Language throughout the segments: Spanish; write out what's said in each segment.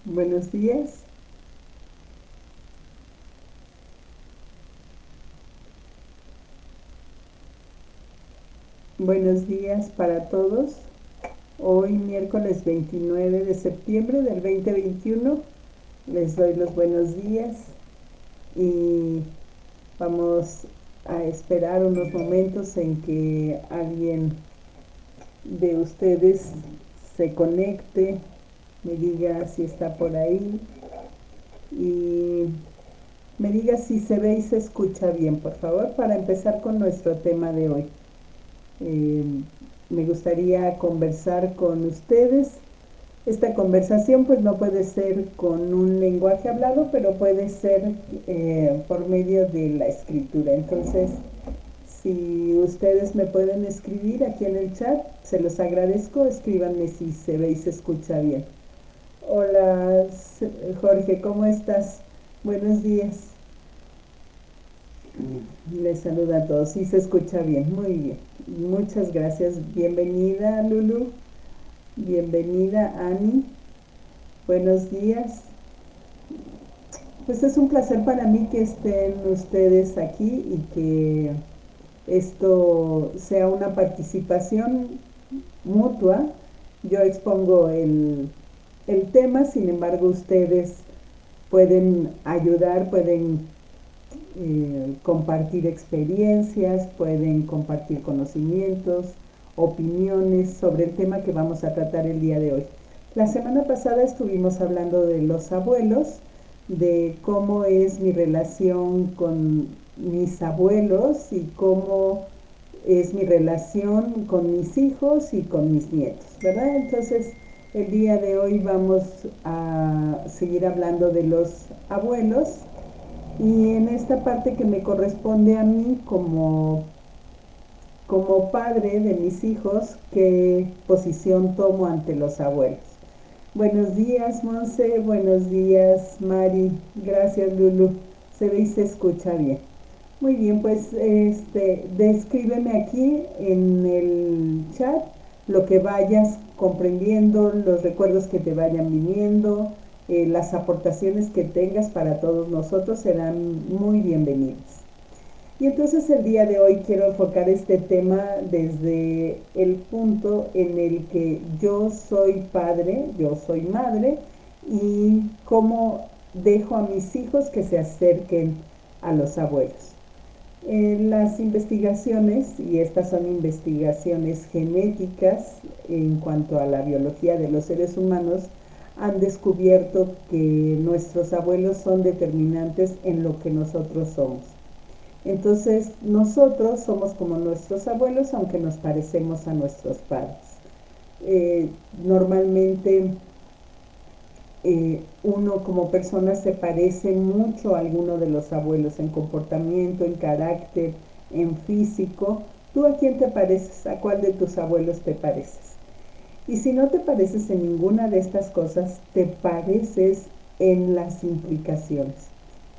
Buenos días. Buenos días para todos. Hoy miércoles 29 de septiembre del 2021 les doy los buenos días y vamos a esperar unos momentos en que alguien de ustedes se conecte, me diga si está por ahí y me diga si se ve y se escucha bien, por favor, para empezar con nuestro tema de hoy. Eh, Me gustaría conversar con ustedes. Esta conversación pues no puede ser con un lenguaje hablado, pero puede ser por medio de la escritura. Entonces, si ustedes me pueden escribir aquí en el chat, se los agradezco. Escríbanme si se ve y se escucha bien. Hola Jorge, ¿cómo estás? Buenos días. Les saluda a todos. Sí, se escucha bien, muy bien. Muchas gracias. Bienvenida, Lulu. Bienvenida, Ani. Buenos días. Pues es un placer para mí que estén ustedes aquí y que esto sea una participación mutua. Yo expongo el tema, sin embargo, ustedes pueden ayudar, pueden compartir experiencias, pueden compartir conocimientos, opiniones sobre el tema que vamos a tratar el día de hoy. La semana pasada estuvimos hablando de los abuelos, de cómo es mi relación con mis abuelos y cómo es mi relación con mis hijos y con mis nietos, ¿verdad? Entonces, el día de hoy vamos a seguir hablando de los abuelos y en esta parte que me corresponde a mí como padre de mis hijos, qué posición tomo ante los abuelos. Buenos días, Monse. Buenos días, Mari. Gracias, Lulu. Se ve y se escucha bien. Muy bien, pues descríbeme aquí en el chat lo que vayas comprendiendo, los recuerdos que te vayan viniendo, las aportaciones que tengas para todos nosotros serán muy bienvenidas. Y entonces el día de hoy quiero enfocar este tema desde el punto en el que yo soy padre, yo soy madre y cómo dejo a mis hijos que se acerquen a los abuelos. Las investigaciones, y estas son investigaciones genéticas en cuanto a la biología de los seres humanos, han descubierto que nuestros abuelos son determinantes en lo que nosotros somos. Entonces, nosotros somos como nuestros abuelos, aunque nos parecemos a nuestros padres. Normalmente uno como persona se parece mucho a alguno de los abuelos en comportamiento, en carácter, en físico. ¿Tú a quién te pareces? ¿A cuál de tus abuelos te pareces? Y si no te pareces en ninguna de estas cosas, te pareces en las implicaciones.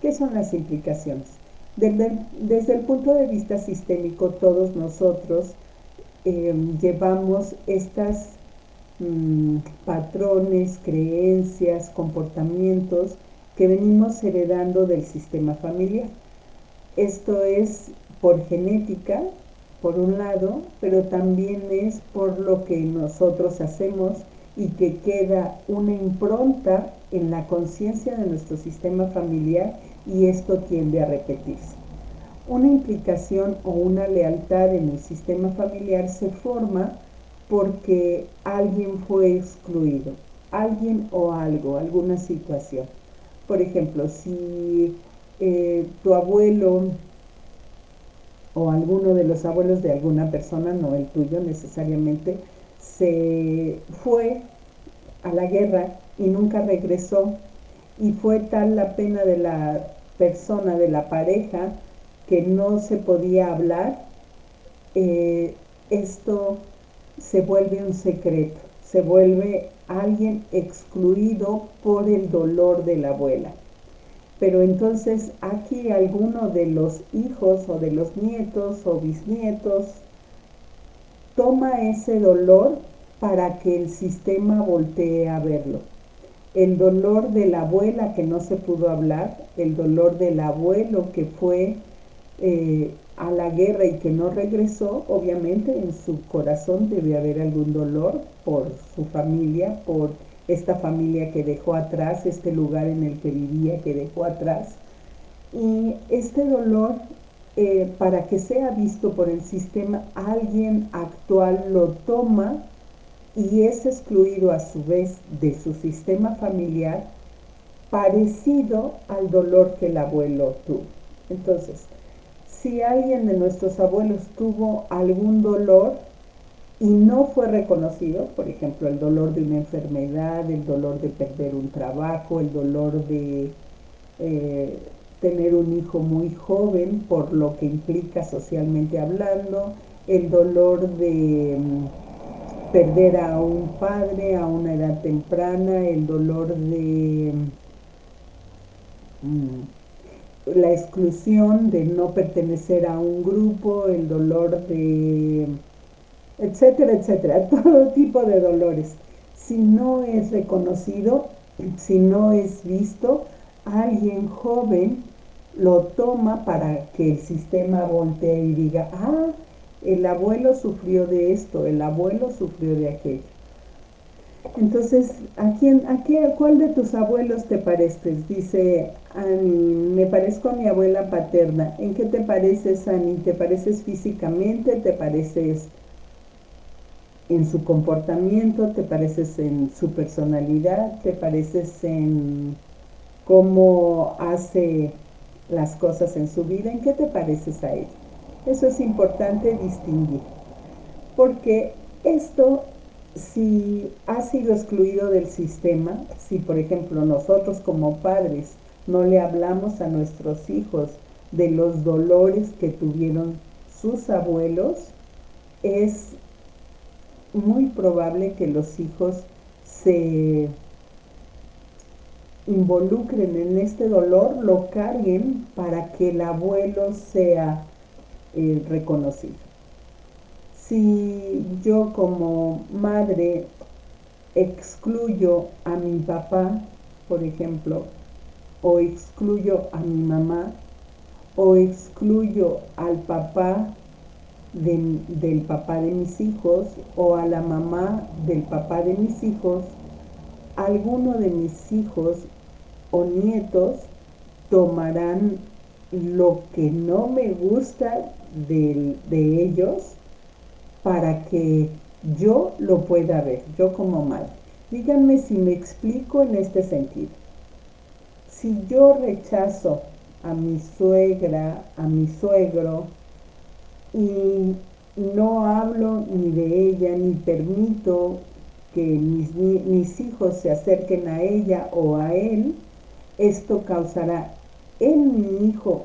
¿Qué son las implicaciones? Desde el punto de vista sistémico, todos nosotros llevamos estas patrones, creencias, comportamientos que venimos heredando del sistema familiar. Esto es por genética, por un lado, pero también es por lo que nosotros hacemos y que queda una impronta en la conciencia de nuestro sistema familiar y esto tiende a repetirse. Una implicación o una lealtad en el sistema familiar se forma porque alguien fue excluido, alguien o algo, alguna situación. Por ejemplo, si tu abuelo o alguno de los abuelos de alguna persona, no el tuyo necesariamente, se fue a la guerra y nunca regresó y fue tal la pena de la persona, de la pareja, que no se podía hablar, esto se vuelve un secreto, se vuelve alguien excluido por el dolor de la abuela. Pero entonces aquí alguno de los hijos o de los nietos o bisnietos toma ese dolor para que el sistema voltee a verlo. el dolor de la abuela que no se pudo hablar, el dolor del abuelo que fue a la guerra y que no regresó. Obviamente en su corazón debe haber algún dolor por su familia, por esta familia que dejó atrás, este lugar en el que vivía que dejó atrás. Y este dolor, para que sea visto por el sistema, alguien actual lo toma y es excluido a su vez de su sistema familiar, parecido al dolor que el abuelo tuvo. Entonces, si alguien de nuestros abuelos tuvo algún dolor y no fue reconocido, por ejemplo, el dolor de una enfermedad, el dolor de perder un trabajo, el dolor de tener un hijo muy joven, por lo que implica socialmente hablando, el dolor de perder a un padre a una edad temprana, el dolor de la exclusión, de no pertenecer a un grupo, el dolor de etcétera, etcétera, todo tipo de dolores. Si no es reconocido, si no es visto, alguien joven lo toma para que el sistema voltee y diga, ah, el abuelo sufrió de esto, el abuelo sufrió de aquello. Entonces, ¿a cuál de tus abuelos te pareces? Dice Ani, me parezco a mi abuela paterna. ¿En qué te pareces, Ani? ¿Te pareces físicamente? ¿Te pareces en su comportamiento? ¿Te pareces en su personalidad? ¿Te pareces en cómo hace las cosas en su vida? ¿En qué te pareces a ella? Eso es importante distinguir, porque esto, si ha sido excluido del sistema, si por ejemplo nosotros como padres no le hablamos a nuestros hijos de los dolores que tuvieron sus abuelos, es muy probable que los hijos se involucren en este dolor, lo carguen para que el abuelo sea reconocido. Si yo como madre excluyo a mi papá, por ejemplo, o excluyo a mi mamá, o excluyo al papá del papá de mis hijos, o a la mamá del papá de mis hijos, alguno de mis hijos o nietos tomarán lo que no me gusta de ellos para que yo lo pueda ver, yo como madre. Díganme si me explico en este sentido. Si yo rechazo a mi suegra, a mi suegro, y no hablo ni de ella, ni permito que mis hijos se acerquen a ella o a él, esto causará en mi hijo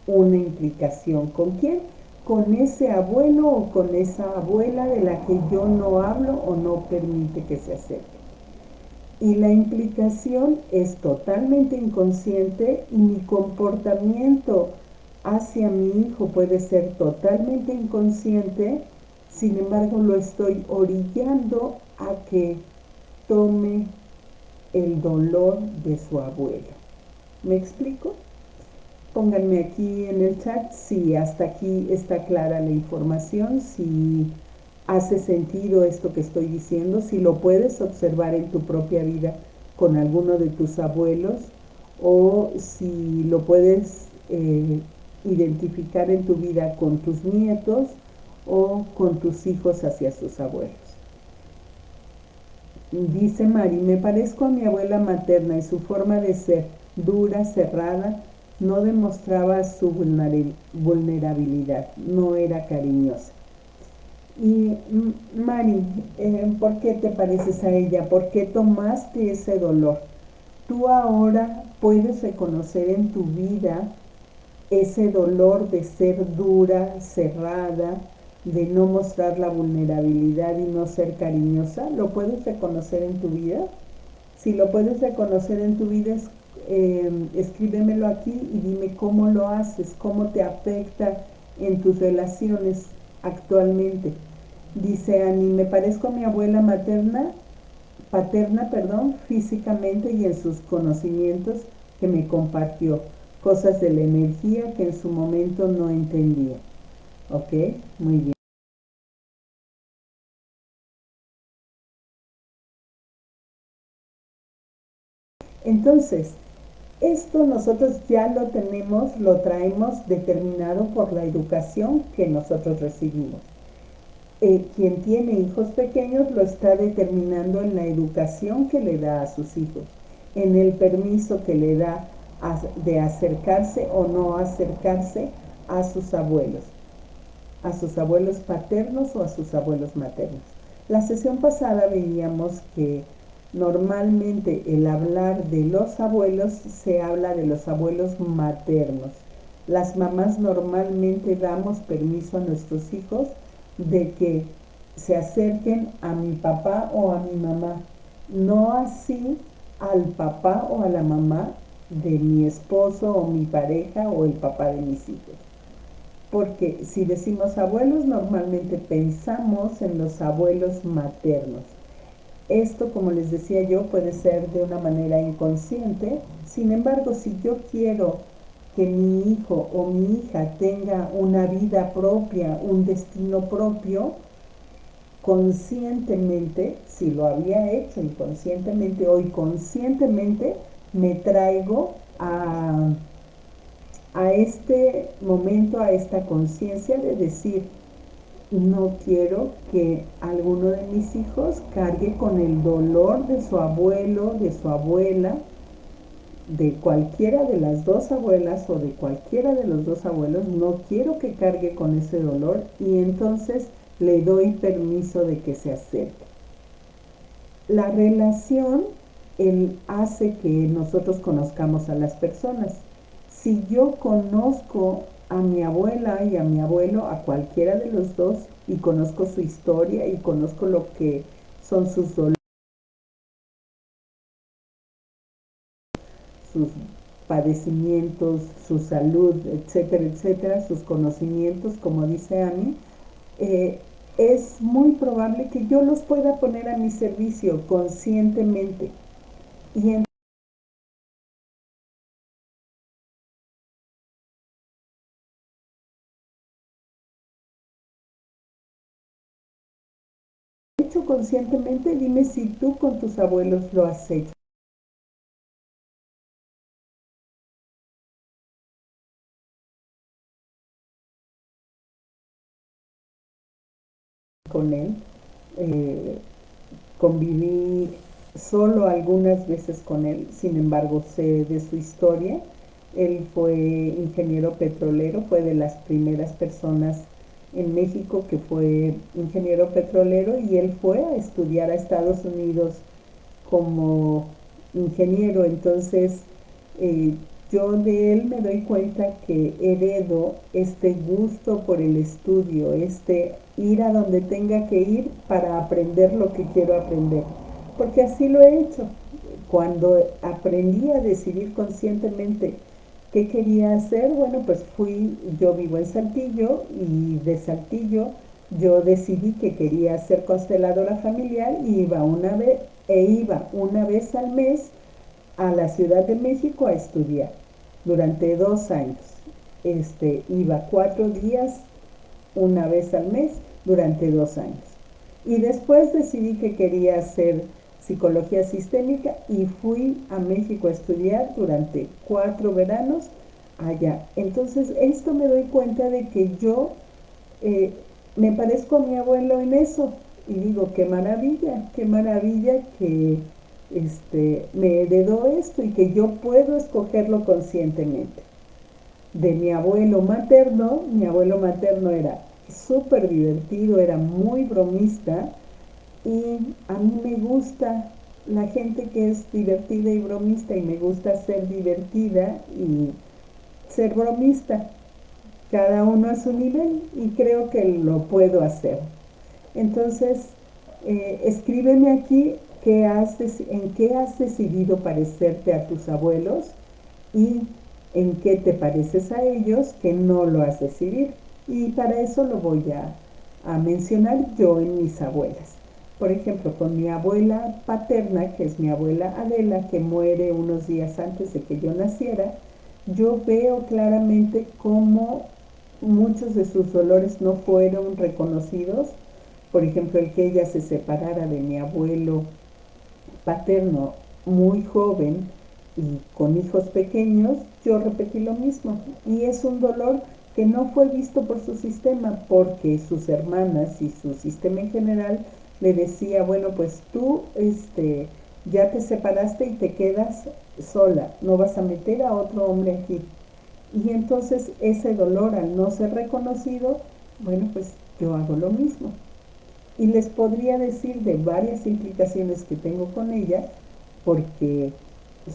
una implicación. ¿Con quién? Con ese abuelo o con esa abuela de la que yo no hablo o no permite que se acerque. Y la implicación es totalmente inconsciente y mi comportamiento hacia mi hijo puede ser totalmente inconsciente, sin embargo lo estoy orillando a que tome el dolor de su abuelo. ¿Me explico? Pónganme aquí en el chat si hasta aquí está clara la información, si hace sentido esto que estoy diciendo, si lo puedes observar en tu propia vida con alguno de tus abuelos, o si lo puedes identificar en tu vida con tus nietos o con tus hijos hacia sus abuelos. Dice Mari, me parezco a mi abuela materna y su forma de ser, dura, cerrada, no demostraba su vulnerabilidad, no era cariñosa. Y Mari, ¿por qué te pareces a ella? ¿Por qué tomaste ese dolor? Tú ahora puedes reconocer en tu vida ese dolor de ser dura, cerrada, de no mostrar la vulnerabilidad y no ser cariñosa. ¿Lo puedes reconocer en tu vida? Si lo puedes reconocer en tu vida, escríbemelo aquí y dime cómo lo haces, cómo te afecta en tus relaciones actualmente. Dice Ani, me parezco a mi abuela materna paterna, perdón, físicamente y en sus conocimientos que me compartió, cosas de la energía que en su momento no entendía. ¿Ok? Muy bien. Entonces, esto nosotros ya lo tenemos, lo traemos determinado por la educación que nosotros recibimos. Quien tiene hijos pequeños lo está determinando en la educación que le da a sus hijos, en el permiso que le da de acercarse o no acercarse a sus abuelos paternos o a sus abuelos maternos. La sesión pasada veíamos que normalmente el hablar de los abuelos se habla de los abuelos maternos. Las mamás normalmente damos permiso a nuestros hijos de que se acerquen a mi papá o a mi mamá, no así al papá o a la mamá de mi esposo o mi pareja o el papá de mis hijos. Porque si decimos abuelos, normalmente pensamos en los abuelos maternos. Esto, como les decía yo, puede ser de una manera inconsciente. Sin embargo, si yo quiero que mi hijo o mi hija tenga una vida propia, un destino propio, conscientemente, si lo había hecho inconscientemente, hoy conscientemente me traigo a este momento, a esta conciencia de decir, no quiero que alguno de mis hijos cargue con el dolor de su abuelo, de su abuela, de cualquiera de las dos abuelas o de cualquiera de los dos abuelos. No quiero que cargue con ese dolor y entonces le doy permiso de que se acerque. La relación hace que nosotros conozcamos a las personas. Si yo conozco a mi abuela y a mi abuelo, a cualquiera de los dos, y conozco su historia y conozco lo que son sus dolores, sus padecimientos, su salud, etcétera, etcétera, sus conocimientos, como dice Ami, es muy probable que yo los pueda poner a mi servicio conscientemente. Y hecho conscientemente, dime si tú con tus abuelos lo has hecho. Con él, eh, conviví solo algunas veces con él, sin embargo sé de su historia. Él fue ingeniero petrolero, fue de las primeras personas en México que fue ingeniero petrolero y él fue a estudiar a Estados Unidos como ingeniero. Entonces yo de él me doy cuenta que heredo este gusto por el estudio, este ir a donde tenga que ir para aprender lo que quiero aprender, porque así lo he hecho. Cuando aprendí a decidir conscientemente qué quería hacer, bueno, pues yo vivo en Saltillo y de Saltillo yo decidí que quería ser consteladora familiar y iba una vez al mes a la Ciudad de México a estudiar durante 2 años. Iba 4 días una vez al mes durante 2 años. Y después decidí que quería hacer psicología sistémica y fui a México a estudiar durante 4 veranos allá. Entonces, esto me doy cuenta de que yo me parezco a mi abuelo en eso. Y digo, qué maravilla que me heredó esto y que yo puedo escogerlo conscientemente. De mi abuelo materno era súper divertido, era muy bromista y a mí me gusta la gente que es divertida y bromista y me gusta ser divertida y ser bromista, cada uno a su nivel y creo que lo puedo hacer. Entonces, escríbeme aquí en qué has decidido parecerte a tus abuelos y en qué te pareces a ellos que no lo has decidido. Y para eso lo voy a mencionar yo en mis abuelas. Por ejemplo, con mi abuela paterna, que es mi abuela Adela, que muere unos días antes de que yo naciera, yo veo claramente cómo muchos de sus dolores no fueron reconocidos. Por ejemplo, el que ella se separara de mi abuelo paterno muy joven y con hijos pequeños, yo repetí lo mismo. Y es un dolor que no fue visto por su sistema, porque sus hermanas y su sistema en general le decía, bueno, pues tú ya te separaste y te quedas sola, no vas a meter a otro hombre aquí. Y entonces ese dolor al no ser reconocido, bueno, pues yo hago lo mismo. Y les podría decir de varias implicaciones que tengo con ella, porque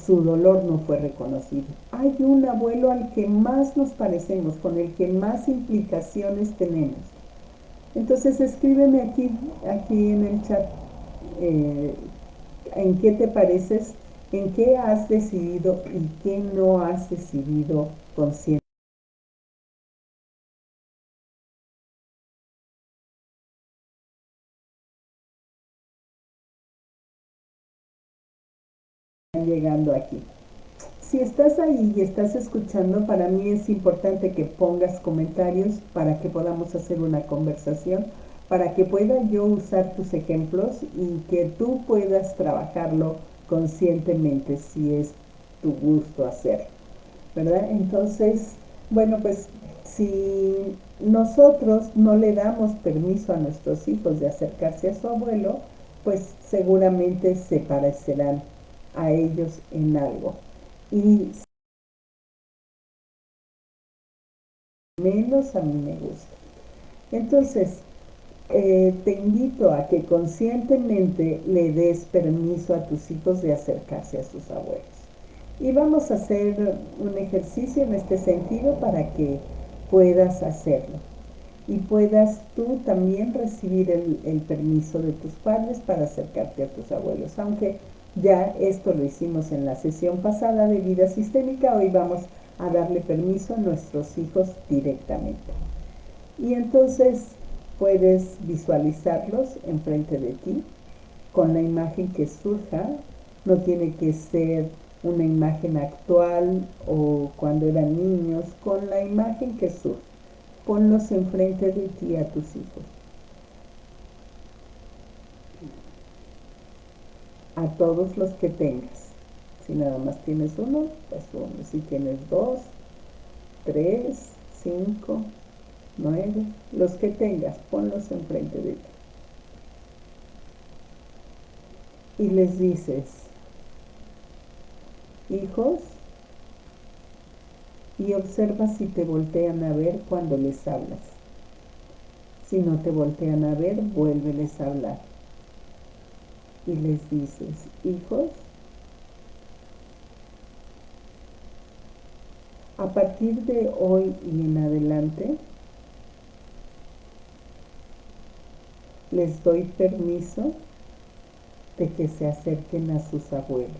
su dolor no fue reconocido. Hay un abuelo al que más nos parecemos, con el que más implicaciones tenemos. Entonces escríbeme aquí en el chat, eh, en qué te pareces, en qué has decidido y qué no has decidido conscientemente. Llegando aquí. Si estás ahí y estás escuchando, para mí es importante que pongas comentarios para que podamos hacer una conversación, para que pueda yo usar tus ejemplos y que tú puedas trabajarlo conscientemente si es tu gusto hacerlo, ¿verdad? Entonces, bueno, pues si nosotros no le damos permiso a nuestros hijos de acercarse a su abuelo, pues seguramente se parecerán a ellos en algo. Y menos a mí me gusta. Entonces, te invito a que conscientemente le des permiso a tus hijos de acercarse a sus abuelos. Y vamos a hacer un ejercicio en este sentido para que puedas hacerlo. Y puedas tú también recibir el permiso de tus padres para acercarte a tus abuelos. Aunque ya esto lo hicimos en la sesión pasada de vida sistémica, hoy vamos a darle permiso a nuestros hijos directamente. Y entonces puedes visualizarlos enfrente de ti con la imagen que surja. No tiene que ser una imagen actual o cuando eran niños, con la imagen que surja. Ponlos enfrente de ti a tus hijos, a todos los que tengas. Si nada más tienes uno, pues uno. Si tienes dos, tres, cinco, nueve, los que tengas, ponlos enfrente de ti. Y les dices, hijos, y observa si te voltean a ver cuando les hablas. Si no te voltean a ver, vuélveles a hablar. Y les dices, hijos, a partir de hoy y en adelante, les doy permiso de que se acerquen a sus abuelos,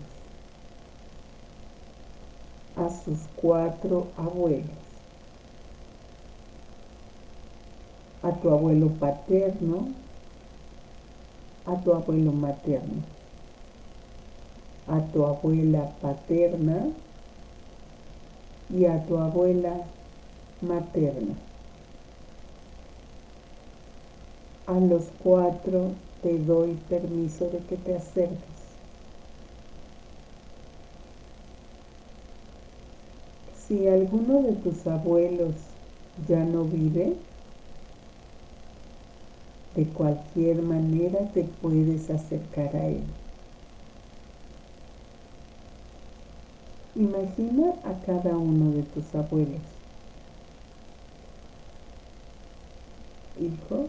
a sus 4 abuelos, a tu abuelo paterno, a tu abuelo materno, a tu abuela paterna y a tu abuela materna. A los 4 te doy permiso de que te acerques. Si alguno de tus abuelos ya no vive, de cualquier manera te puedes acercar a él. Imagina a cada uno de tus abuelos. Hijo,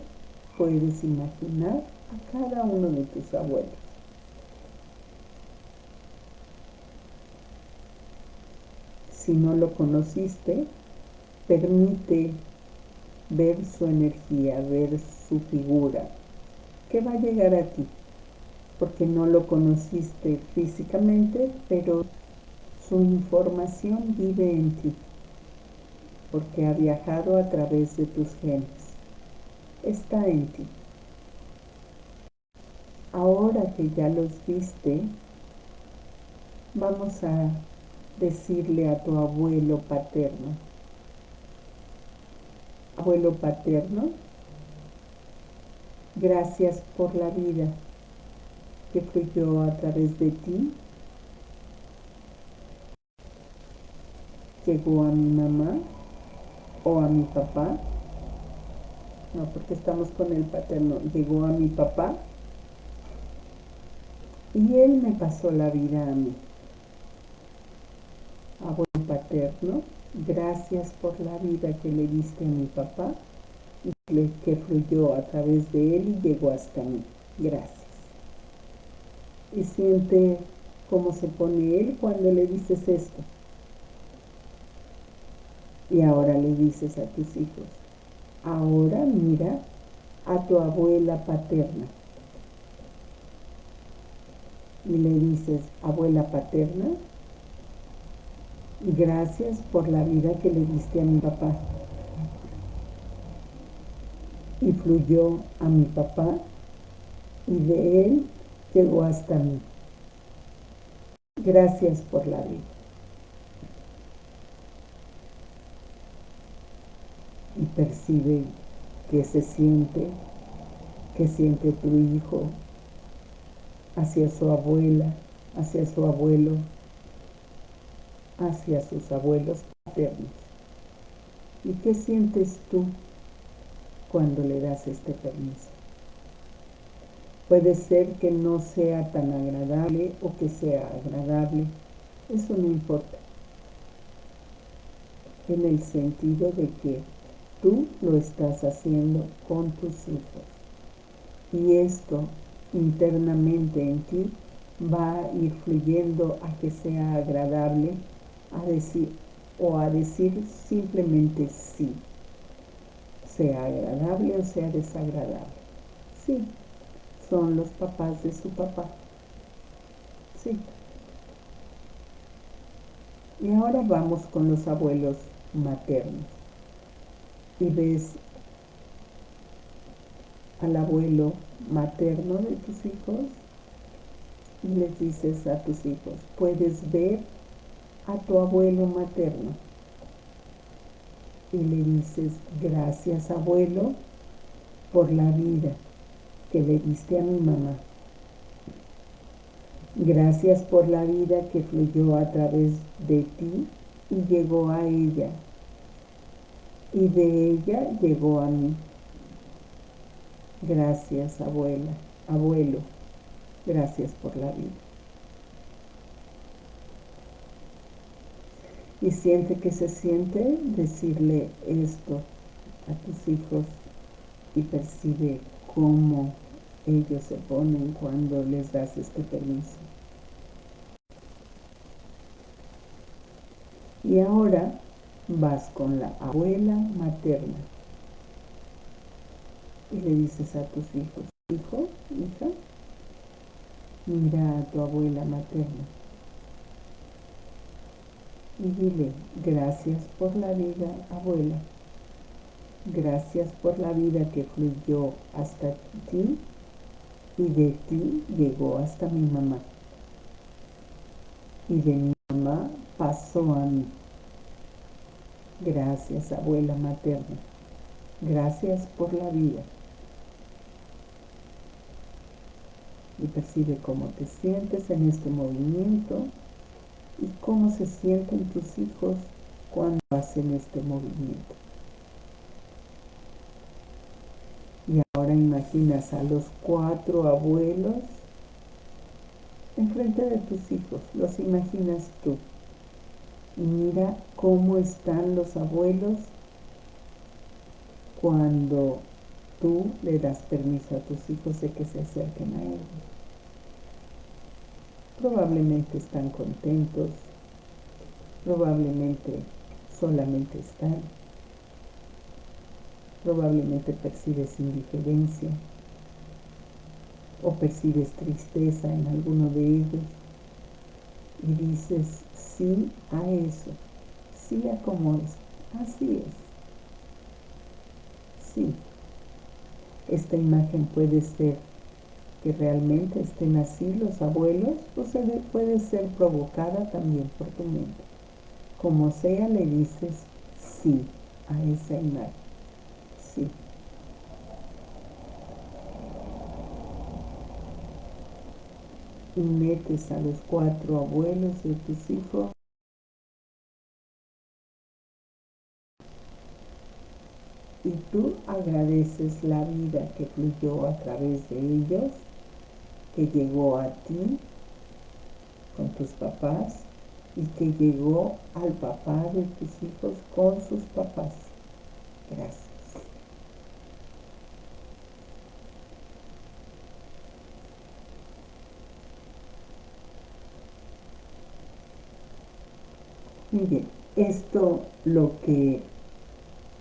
puedes imaginar a cada uno de tus abuelos. Si no lo conociste, permite ver su energía, ver su figura, que va a llegar a ti, porque no lo conociste físicamente, pero su información vive en ti, porque ha viajado a través de tus genes. Está en ti. Ahora que ya los viste, vamos a decirle a tu abuelo paterno: abuelo paterno, gracias por la vida que fluyó a través de ti, llegó a mi mamá o a mi papá, no, porque estamos con el paterno, llegó a mi papá y él me pasó la vida a mí. Abuelo paterno, gracias por la vida que le diste a mi papá y que fluyó a través de él y llegó hasta mí. Gracias. Y siente cómo se pone él cuando le dices esto. Y ahora le dices a tus hijos: ahora mira a tu abuela paterna. Y le dices: abuela paterna, gracias por la vida que le diste a mi papá. Y fluyó a mi papá y de él llegó hasta mí. Gracias por la vida. Y percibe qué siente tu hijo hacia su abuela, hacia su abuelo, hacia sus abuelos paternos. ¿Y qué sientes tú cuando le das este permiso? Puede ser que no sea tan agradable o que sea agradable, eso no importa, en el sentido de que tú lo estás haciendo con tus hijos y esto internamente en ti va a ir fluyendo a que sea agradable, a decir simplemente sí, sea agradable o sea desagradable. Sí, son los papás de su papá. Sí. Y ahora vamos con los abuelos maternos. Y ves al abuelo materno de tus hijos y les dices a tus hijos: puedes ver a tu abuelo materno. Y le dices: gracias, abuelo, por la vida que le diste a mi mamá. Gracias por la vida que fluyó a través de ti y llegó a ella. Y de ella llegó a mí. Gracias, abuelo, gracias por la vida. Y siente que se siente decirle esto a tus hijos y percibe cómo ellos se ponen cuando les das este permiso. Y ahora vas con la abuela materna y le dices a tus hijos: hijo, hija, mira a tu abuela materna y dile: gracias por la vida, abuela. Gracias por la vida que fluyó hasta ti y de ti llegó hasta mi mamá. Y de mi mamá pasó a mí. Gracias, abuela materna. Gracias por la vida. Y percibe cómo te sientes en este movimiento y cómo se sienten tus hijos cuando hacen este movimiento. Y ahora imaginas a los 4 abuelos enfrente de tus hijos, los imaginas tú. Y mira cómo están los abuelos cuando tú le das permiso a tus hijos de que se acerquen a ellos. Probablemente están contentos, probablemente solamente están, probablemente percibes indiferencia o percibes tristeza en alguno de ellos y dices sí a eso, sí a como es, así es. Sí, esta imagen puede ser que realmente estén así los abuelos, pues puede ser provocada también por tu mente. Como sea, le dices sí a esa imagen. Sí. Y metes a los 4 abuelos de tus hijos. Y tú agradeces la vida que fluyó a través de ellos, que llegó a ti con tus papás y que llegó al papá de tus hijos con sus papás. Gracias. Muy bien, esto lo que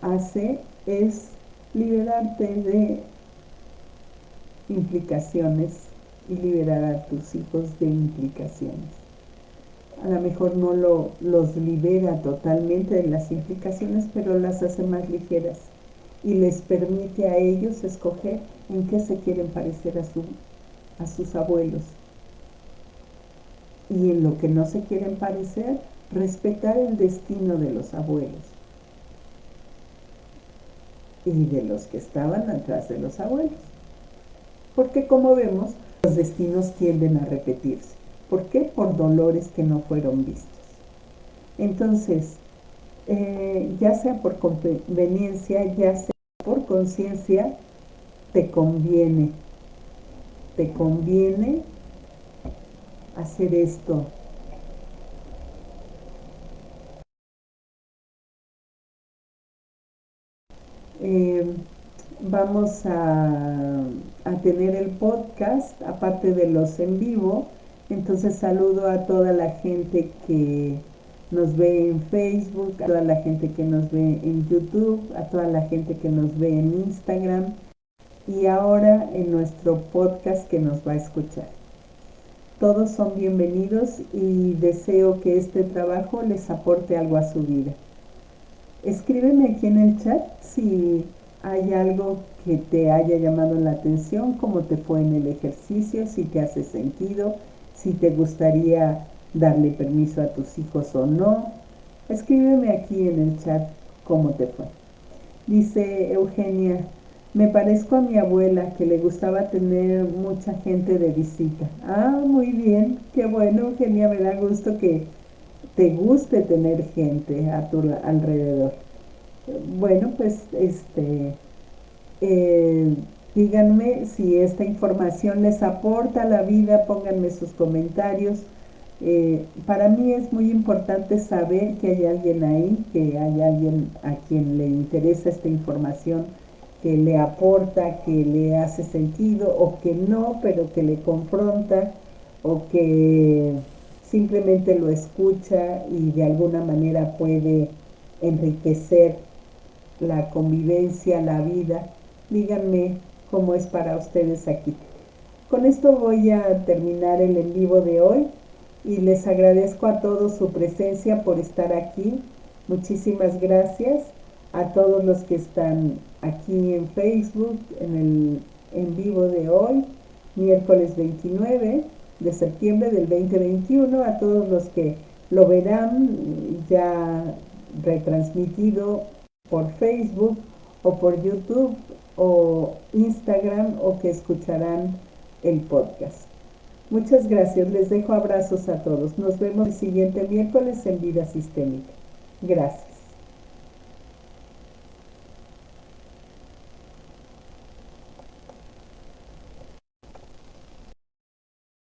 hace es liberarte de implicaciones y liberar a tus hijos de implicaciones. A lo mejor no los libera totalmente de las implicaciones, pero las hace más ligeras y les permite a ellos escoger en qué se quieren parecer a sus abuelos. Y en lo que no se quieren parecer, respetar el destino de los abuelos y de los que estaban atrás de los abuelos. Porque como vemos, los destinos tienden a repetirse. ¿Por qué? Por dolores que no fueron vistos. Entonces, ya sea por conveniencia, ya sea por conciencia, te conviene hacer esto. Vamos a tener el podcast, aparte de los en vivo. Entonces saludo a toda la gente que nos ve en Facebook, a toda la gente que nos ve en YouTube, a toda la gente que nos ve en Instagram y ahora en nuestro podcast que nos va a escuchar. Todos son bienvenidos y deseo que este trabajo les aporte algo a su vida. Escríbeme aquí en el chat si hay algo que te haya llamado la atención, cómo te fue en el ejercicio, si te hace sentido, si te gustaría darle permiso a tus hijos o no. Escríbeme aquí en el chat cómo te fue. Dice Eugenia, me parezco a mi abuela que le gustaba tener mucha gente de visita. Ah, muy bien, qué bueno, Eugenia, me da gusto que te guste tener gente a tu alrededor. Bueno, pues eh, díganme si esta información les aporta a la vida, pónganme sus comentarios. Para mí es muy importante saber que hay alguien ahí, que hay alguien a quien le interesa esta información, que le aporta, que le hace sentido o que no, pero que le confronta o que simplemente lo escucha y de alguna manera puede enriquecer la convivencia, la vida. Díganme cómo es para ustedes aquí. Con esto voy a terminar el en vivo de hoy y les agradezco a todos su presencia por estar aquí. Muchísimas gracias a todos los que están aquí en Facebook en el en vivo de hoy, miércoles 29 de septiembre del 2021, a todos los que lo verán ya retransmitido por Facebook o por YouTube o Instagram o que escucharán el podcast. Muchas gracias, les dejo abrazos a todos. Nos vemos el siguiente miércoles en Vida Sistémica. Gracias.